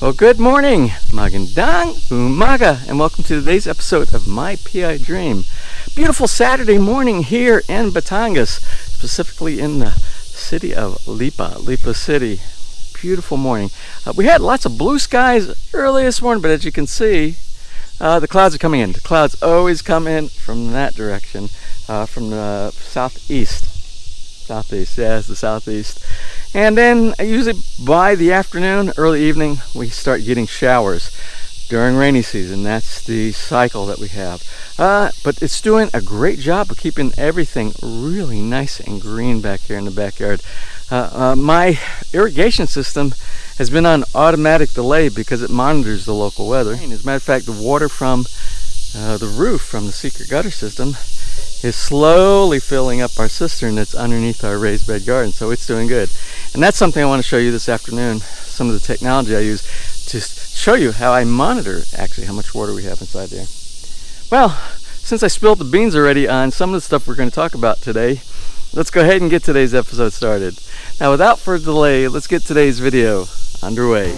Well, good morning, magandang umaga, and welcome to today's episode of My PI Dream. Beautiful Saturday morning here in Batangas, specifically in the city of Lipa City. Beautiful morning. We had lots of blue skies early this morning, but as you can see, the clouds are coming in. The clouds always come in from that direction, from the southeast. Southeast, yes, the southeast. And then usually by the afternoon, early evening, we start getting showers during rainy season. That's the cycle that we have. But it's doing a great job of keeping everything really nice and green back here in the backyard. My irrigation system has been on automatic delay because it monitors the local weather. As a matter of fact, the water from the roof from the secret gutter system is slowly filling up our cistern that's underneath our raised bed garden, so it's doing good. And that's something I want to show you this afternoon, some of the technology I use to show you how I monitor actually how much water we have inside there. Well, since I spilled the beans already on some of the stuff we're going to talk about today, let's go ahead and get today's episode started. Now, without further delay, let's get today's video underway.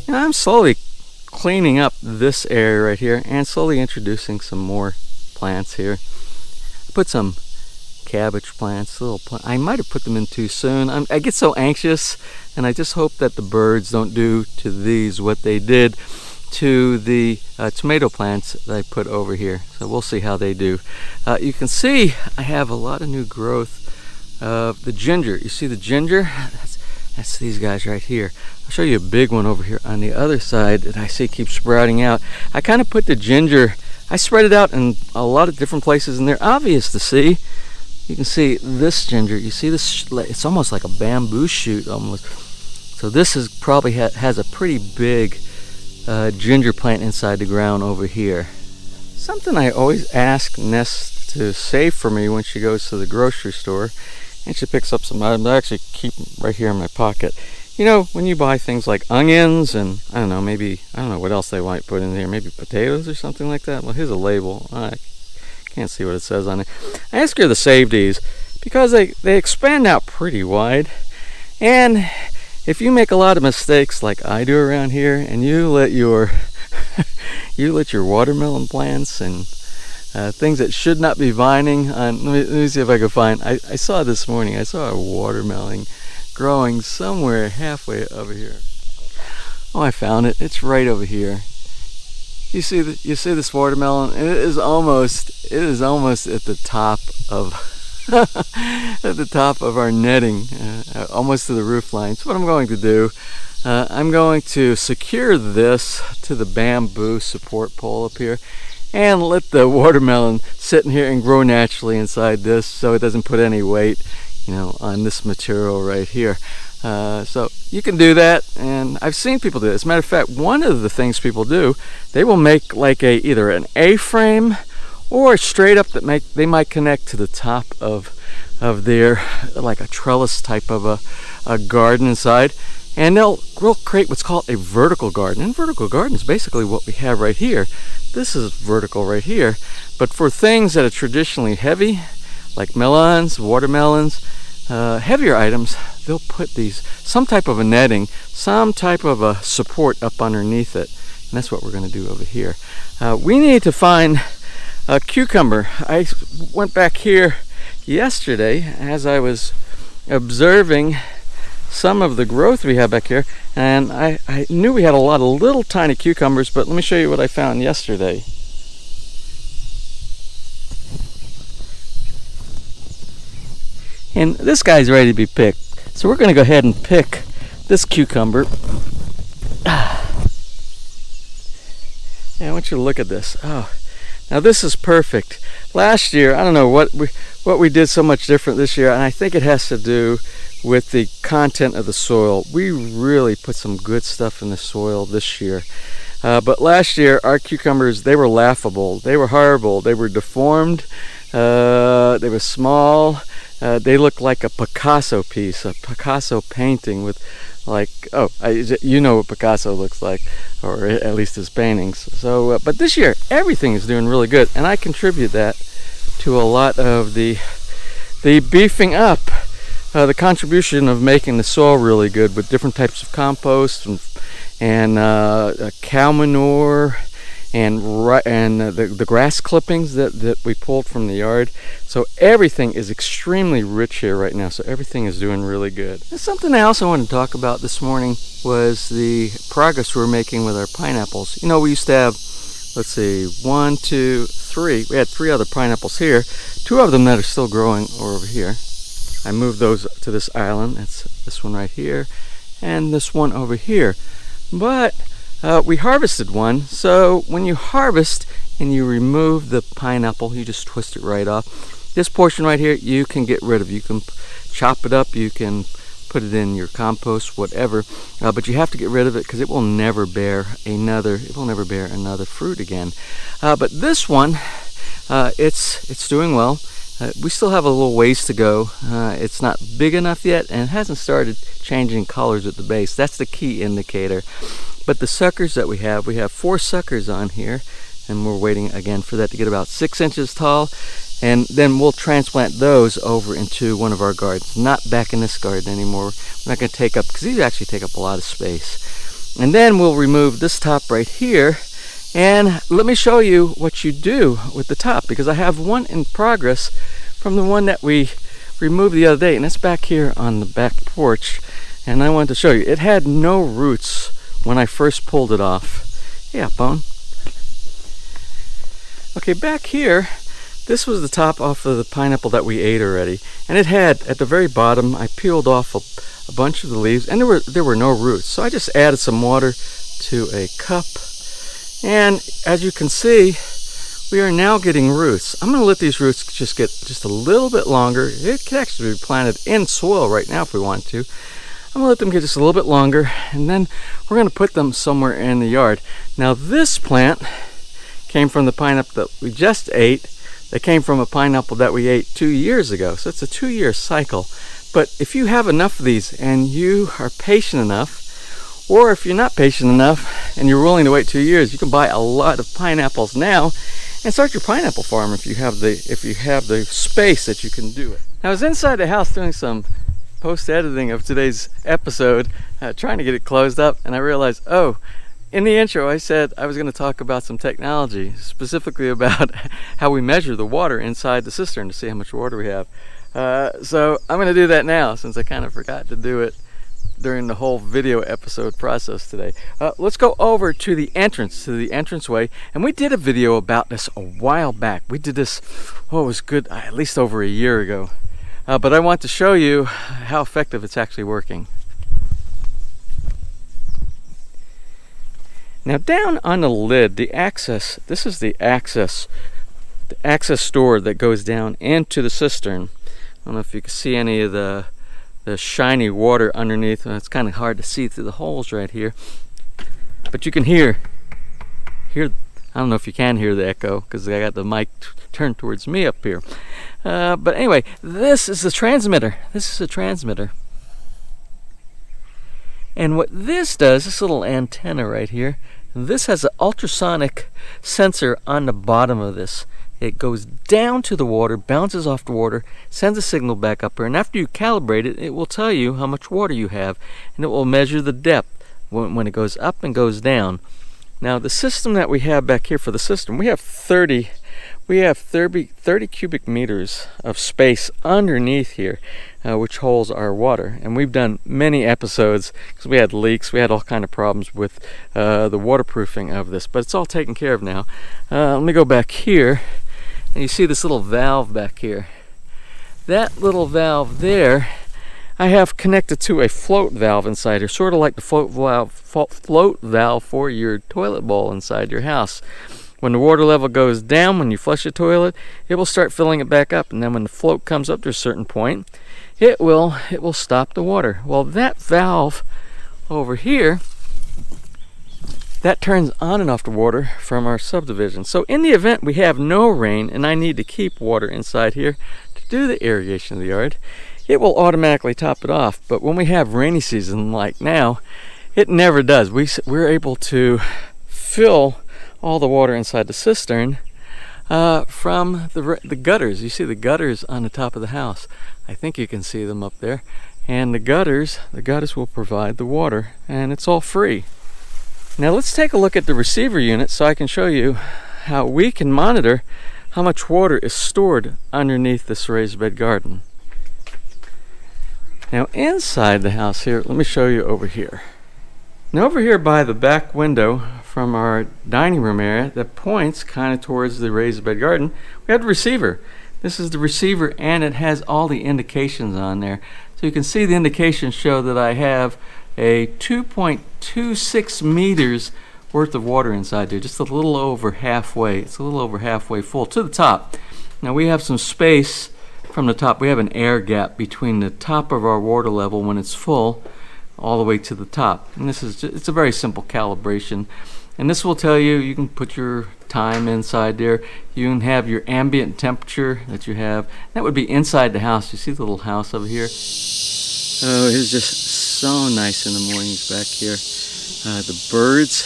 I'm slowly cleaning up this area right here and slowly introducing some more plants here. I put some cabbage plants, I might have put them in too soon. I get so anxious, and I just hope that the birds don't do to these what they did to the tomato plants that I put over here. So we'll see how they do. You can see I have a lot of new growth of the ginger. You see the ginger? That's these guys right here. I'll show you a big one over here on the other side that I see keeps sprouting out. I kind of put the ginger, I spread it out in a lot of different places, and they're obvious to see. You can see this ginger. You see this? It's almost like a bamboo shoot almost. So this is probably has a pretty big ginger plant inside the ground over here. Something I always ask Ness to save for me when she goes to the grocery store. And she picks up some items I actually keep right here in my pocket. You know, when you buy things like onions and I don't know what else they might put in there, maybe potatoes or something like that. Well, here's a label. I can't see what it says on it. I ask her to save these because they expand out pretty wide. And if you make a lot of mistakes like I do around here, and you let your watermelon plants and things that should not be vining on, let me see if I can find, I saw this morning, I saw a watermelon growing somewhere halfway over here. Oh, I found it. It's right over here. You see this watermelon? It is almost at the top of at the top of our netting, almost to the roof line. So what I'm going to do, I'm going to secure this to the bamboo support pole up here and let the watermelon sit in here and grow naturally inside this, so it doesn't put any weight, on this material right here. So you can do that, and I've seen people do it. As a matter of fact, one of the things people do, they will make like either an A-frame or straight up that they might connect to the top of their, like a trellis type of a garden inside, and they'll create what's called a vertical garden. And vertical garden is basically what we have right here. This is vertical right here, but for things that are traditionally heavy, like melons, watermelons, heavier items, they'll put some type of a netting, some type of a support up underneath it, and that's what we're going to do over here. We need to find a cucumber. I went back here yesterday as I was observing some of the growth we have back here, and I knew we had a lot of little tiny cucumbers, but let me show you what I found yesterday. And this guy's ready to be picked, so we're going to go ahead and pick this cucumber. And I want you to look at this. Oh, now this is perfect. Last year, I don't know what we did so much different this year, and I think it has to do with the content of the soil. We really put some good stuff in the soil this year. But last year, our cucumbers, they were laughable. They were horrible. They were deformed. They were small. they look like a Picasso piece, a Picasso painting with like, you know what Picasso looks like, or at least his paintings. So, but this year everything is doing really good, and I contribute that to a lot of the beefing up, the contribution of making the soil really good with different types of compost and cow manure and the grass clippings that we pulled from the yard. So everything is extremely rich here right now, so everything is doing really good. And something else I wanted to talk about this morning was the progress we're making with our pineapples. You know, we used to have, let's see, 1, 2, 3. We had 3 other pineapples here. 2 of them that are still growing are over here. I moved those to this island. That's this one right here and this one over here. But we harvested one, so when you harvest and you remove the pineapple, you just twist it right off. This portion right here you can get rid of. You can chop it up, you can put it in your compost, whatever, but you have to get rid of it because it will never bear another fruit again. But this one, it's doing well. We still have a little ways to go. It's not big enough yet, and it hasn't started changing colors at the base. That's the key indicator. But the suckers that we have 4 suckers on here, and we're waiting again for that to get about 6 inches tall, and then we'll transplant those over into one of our gardens, not back in this garden anymore. We're not going to take up, because these actually take up a lot of space. And then we'll remove this top right here, and let me show you what you do with the top, because I have one in progress from the one that we removed the other day, and it's back here on the back porch, and I wanted to show you. It had no roots when I first pulled it off. Yeah, Bone. Okay, back here, this was the top off of the pineapple that we ate already, and it had, at the very bottom, I peeled off a bunch of the leaves, and there were no roots. So I just added some water to a cup, and as you can see, we are now getting roots. I'm going to let these roots just get just a little bit longer. It could actually be planted in soil right now if we want to. I'm going to let them get just a little bit longer, and then we're going to put them somewhere in the yard. Now this plant came from the pineapple that we just ate. That came from a pineapple that we ate 2 years ago. So it's a 2-year cycle. But if you have enough of these and you are patient enough, or if you're not patient enough and you're willing to wait 2 years, you can buy a lot of pineapples now and start your pineapple farm if you have the space that you can do it. Now I was inside the house doing some post-editing of today's episode, trying to get it closed up, and I realized, in the intro I said I was going to talk about some technology, specifically about how we measure the water inside the cistern to see how much water we have. So I'm going to do that now, since I kind of forgot to do it during the whole video episode process today. Let's go over to the entranceway, and we did a video about this a while back. We did this, it was good, at least over a year ago. But I want to show you how effective it's actually working. Now down on the lid, the access, this is the access door that goes down into the cistern. I don't know if you can see any of the shiny water underneath. It's kind of hard to see through the holes right here. But you can hear, I don't know if you can hear the echo because I got the mic turned towards me up here. But anyway, this is the transmitter. This is a transmitter. And what this does, this little antenna right here, this has an ultrasonic sensor on the bottom of this. It goes down to the water, bounces off the water, sends a signal back up here, and after you calibrate it, it will tell you how much water you have, and it will measure the depth when it goes up and goes down. Now the system that we have back here for the system, we have 30 cubic meters of space underneath here, which holds our water. And we've done many episodes because we had leaks, we had all kind of problems with the waterproofing of this, but it's all taken care of now. Let me go back here, and you see this little valve back here. That little valve there, I have connected to a float valve inside here, sort of like the float valve for your toilet bowl inside your house. When the water level goes down, when you flush the toilet, it will start filling it back up, and then when the float comes up to a certain point, it will stop the water. Well, that valve over here, that turns on and off the water from our subdivision. So in the event we have no rain and I need to keep water inside here do the irrigation of the yard, it will automatically top it off. But when we have rainy season like now, it never does. We're able to fill all the water inside the cistern from the gutters. You see the gutters on the top of the house. I think you can see them up there. And the gutters will provide the water, and it's all free. Now let's take a look at the receiver unit so I can show you how we can monitor how much water is stored underneath this raised bed garden. Now inside the house here, let me show you over here. Now over here by the back window from our dining room area that points kind of towards the raised bed garden, we have the receiver. This is the receiver, and it has all the indications on there. So you can see the indications show that I have a 2.26 meters worth of water inside there, just a little over halfway. It's a little over halfway full to the top. Now we have some space from the top. We have an air gap between the top of our water level when it's full all the way to the top. And this is it's a very simple calibration. And this will tell you, you can put your time inside there. You can have your ambient temperature that you have. That would be inside the house. You see the little house over here? Oh, it's just so nice in the mornings back here. The birds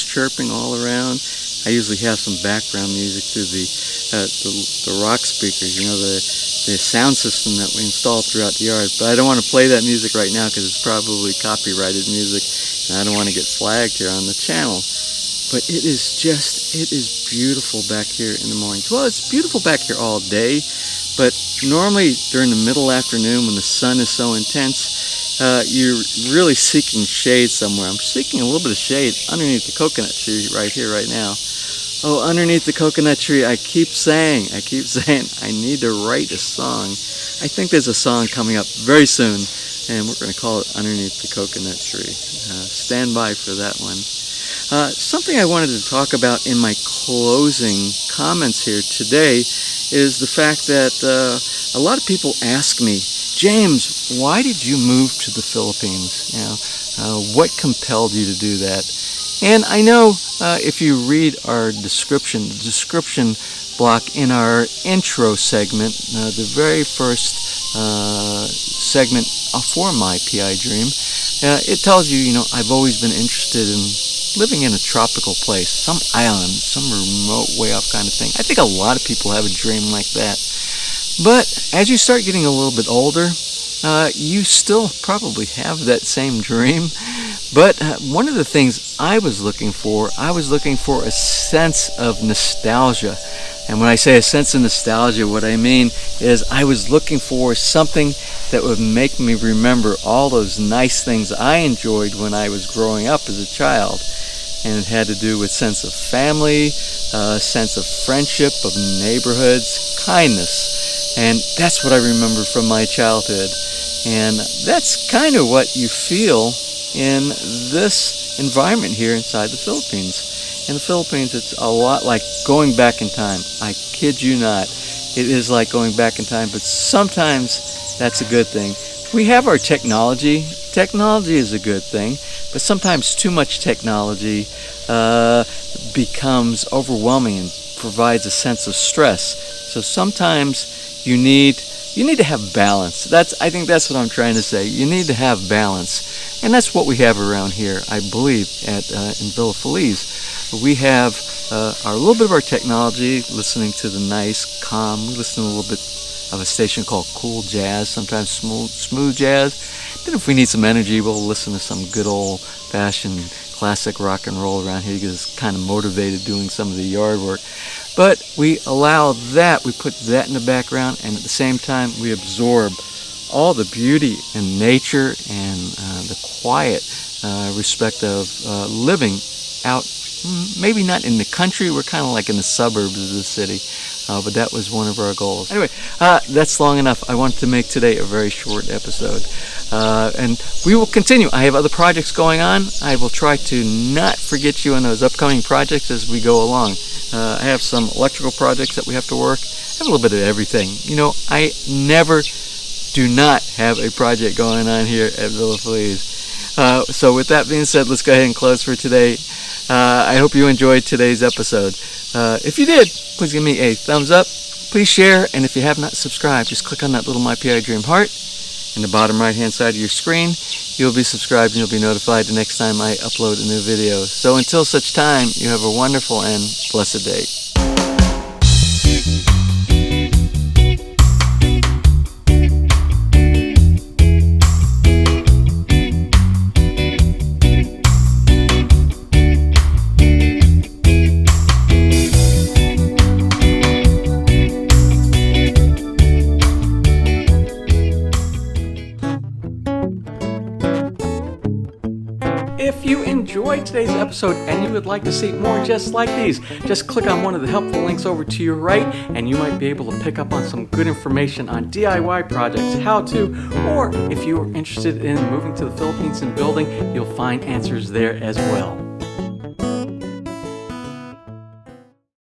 chirping all around. I usually have some background music through the rock speakers, you know, the sound system that we installed throughout the yard. But I don't want to play that music right now because it's probably copyrighted music, and I don't want to get flagged here on the channel. But it is beautiful back here in the mornings. Well, it's beautiful back here all day, but normally during the middle afternoon when the sun is so intense, you're really seeking shade somewhere. I'm seeking a little bit of shade underneath the coconut tree right here, right now. Oh, underneath the coconut tree, I keep saying, I need to write a song. I think there's a song coming up very soon, and we're going to call it Underneath the Coconut Tree. Stand by for that one. Something I wanted to talk about in my closing comments here today is the fact that a lot of people ask me, James, why did you move to the Philippines? You know, what compelled you to do that? And I know if you read our description, the description block in our intro segment, the very first segment for my PI dream, it tells you, you know, I've always been interested in living in a tropical place, some island, some remote way off kind of thing. I think a lot of people have a dream like that. But as you start getting a little bit older, you still probably have that same dream. But one of the things I was looking for a sense of nostalgia. And when I say a sense of nostalgia, what I mean is I was looking for something that would make me remember all those nice things I enjoyed when I was growing up as a child. And it had to do with sense of family, sense of friendship, of neighborhoods, kindness. And that's what I remember from my childhood. And that's kind of what you feel in this environment here inside the Philippines. In the Philippines, it's a lot like going back in time. I kid you not. It is like going back in time, but sometimes that's a good thing. We have our technology. Technology is a good thing, but sometimes too much technology becomes overwhelming and provides a sense of stress. So sometimes you need to have balance. I think that's what I'm trying to say. You need to have balance, and that's what we have around here, I believe, in Villa Feliz. We have a little bit of our technology, listening to the nice, calm. We listen to a little bit of a station called Cool Jazz, sometimes smooth jazz. Then if we need some energy, we'll listen to some good old-fashioned classic rock and roll around here. You get us kind of motivated doing some of the yard work. But we allow that, we put that in the background, and at the same time we absorb all the beauty in nature and the quiet respect of living out, maybe not in the country, we're kind of like in the suburbs of the city, but that was one of our goals. Anyway, that's long enough. I wanted to make today a very short episode, and we will continue. I have other projects going on. I will try to not forget you on those upcoming projects as we go along. I have some electrical projects that we have to work. I have a little bit of everything. You know, I never do not have a project going on here at Villa Feliz. So with that being said, let's go ahead and close for today. I hope you enjoyed today's episode. If you did, please give me a thumbs up. Please share, and if you have not subscribed, just click on that little MPID Dream heart in the bottom right hand side of your screen. You'll be subscribed and you'll be notified the next time I upload a new video. So until such time, you have a wonderful and blessed day. If you enjoyed today's episode and you would like to see more just like these, just click on one of the helpful links over to your right and you might be able to pick up on some good information on DIY projects, how to, or if you are interested in moving to the Philippines and building, you'll find answers there as well.